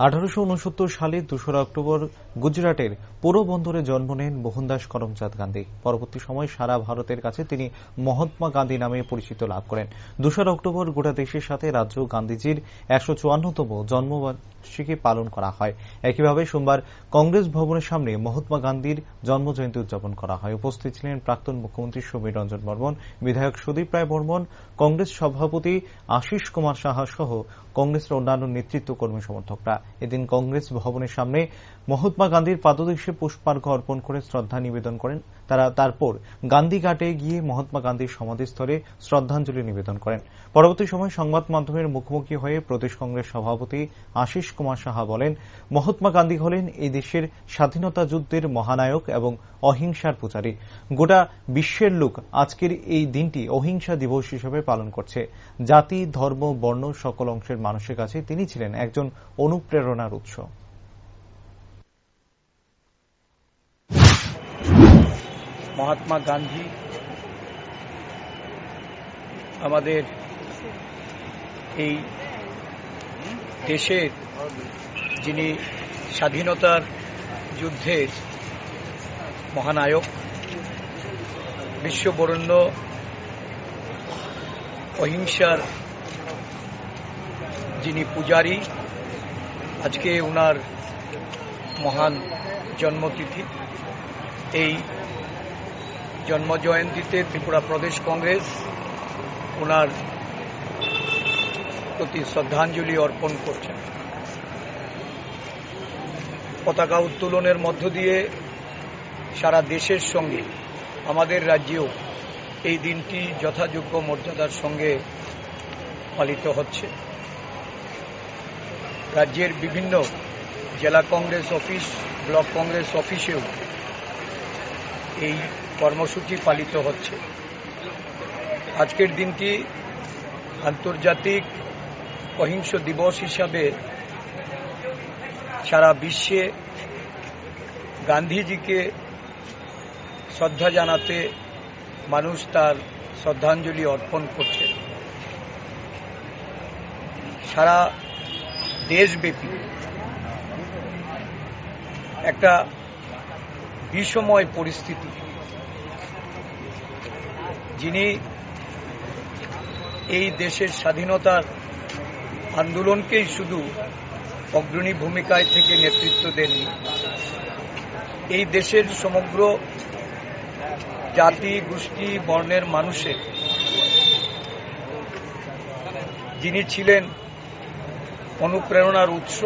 1869 সালে 2রা অক্টোবর গুজরাটের পোরবন্দরে জন্ম নেন মোহনদাস করমচাঁদ গান্ধী। পরবর্তী সময় সারা ভারতের কাছে তিনি মহাত্মা গান্ধী নামে পরিচিতি লাভ করেন। 2রা অক্টোবর গোটা দেশের সাথে রাজ্য গান্ধীজির 154তম জন্মবার্ষিকী পালন করা হয়। একইভাবে সোমবার কংগ্রেস ভবনের সামনে মহাত্মা গান্ধীর জন্মজয়ন্তী উদযাপন করা হয়। উপস্থিত ছিলেন প্রাক্তন মুখ্যমন্ত্রী সমীর রঞ্জন বর্মন, বিধায়ক সুদীপ রায় বর্মন, কংগ্রেস সভাপতি আশিস কুমার সাহা সহ কংগ্রেসের অন্যান্য নেতৃত্ব কর্মী সমর্থকরা। এদিন কংগ্রেস ভবনের সামনে মহাত্মা গান্ধীর পাদদেশে পুষ্পার্ঘ অর্পণ করে শ্রদ্ধা নিবেদন করেন। তারা তারপর গান্ধী ঘাটে গিয়ে মহাত্মা গান্ধীর সমাধিস্থলে শ্রদ্ধাঞ্জলি নিবেদন করেন। পরবর্তী সময় সংবাদ মাধ্যমের মুখোমুখি হয়ে প্রদেশ কংগ্রেস সভাপতি আশিস কুমার সাহা বলেন, মহাত্মা গান্ধী হলেন এই দেশের স্বাধীনতা যুদ্ধের মহানায়ক এবং অহিংসার পূজারী। গোটা বিশ্বের লোক আজকের এই দিনটি অহিংসা দিবস হিসেবে পালন করছে। জাতি, ধর্ম, বর্ণ সকল অংশের মানুষের কাছে তিনি ছিলেন একজন অনুপ্রেরণার উৎস। মহাত্মা গান্ধী আমাদের এই দেশের যিনি স্বাধীনতার যুদ্ধের মহানায়ক, বিশ্ববরেণ্য অহিংসার যিনি পূজারী, আজকে ওনার মহান জন্মতিথি। এই জন্মজয়ন্তীতে ত্রিপুরা প্রদেশ কংগ্রেস ওনার প্রতি শ্রদ্ধাঞ্জলি অর্পণ করছেন। পতাকা উত্তোলনের মধ্য দিয়ে সারা দেশের সঙ্গে আমাদের রাজ্যেও এই দিনটি যথাযোগ্য মর্যাদার সঙ্গে পালিত হচ্ছে। রাজ্যের বিভিন্ন জেলা কংগ্রেস অফিস, ব্লক কংগ্রেস অফিসেও এই কর্মসূচি পালিত হচ্ছে। আজকের দিনটি আন্তর্জাতিক অহিংস দিবস হিসাবে সারা বিশ্বে গান্ধীজিকে শ্রদ্ধা জানাতে মানুষ তার শ্রদ্ধাঞ্জলি অর্পণ করছে। সারা দেশব্যাপী একটা বিষময় পরিস্থিতি। যিনি এই দেশের স্বাধীনতার আন্দোলনকেই শুধু অগ্রণী ভূমিকায় থেকে নেতৃত্ব দেননি, এই দেশের সমগ্র জাতি, গোষ্ঠী, বর্ণের মানুষের যিনি ছিলেন অনুপ্রেরণার উৎস।